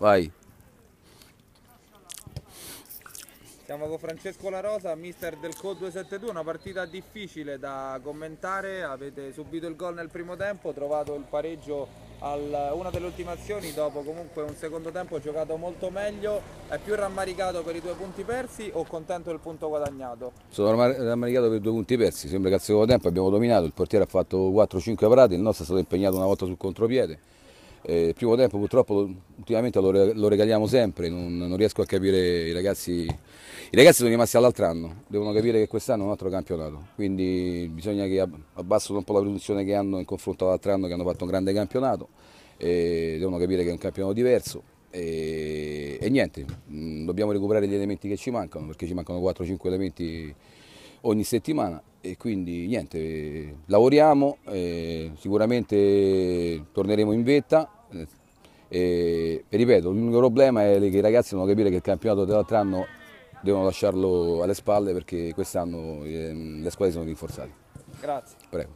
Vai. Siamo con Francesco La Rosa, mister del Co 272, una partita difficile da commentare, avete subito il gol nel primo tempo, trovato il pareggio a una delle ultime azioni, dopo comunque un secondo tempo giocato molto meglio, è più rammaricato per i 2 punti persi o contento del punto guadagnato? Sono rammaricato per 2 punti persi, sembra che al secondo tempo abbiamo dominato, il portiere ha fatto 4-5 parate, il nostro è stato impegnato una volta sul contropiede. Il primo tempo purtroppo ultimamente lo regaliamo sempre, non riesco a capire i ragazzi. I ragazzi sono rimasti all'altro anno, devono capire che quest'anno è un altro campionato, quindi bisogna che abbassino un po' la produzione che hanno in confronto all'altro anno che hanno fatto un grande campionato, e devono capire che è un campionato diverso e niente, dobbiamo recuperare gli elementi che ci mancano perché ci mancano 4-5 elementi ogni settimana e quindi niente, lavoriamo, sicuramente torneremo in vetta e ripeto, l'unico problema è che i ragazzi devono capire che il campionato dell'altro anno devono lasciarlo alle spalle perché quest'anno le squadre sono rinforzate. Grazie. Prego.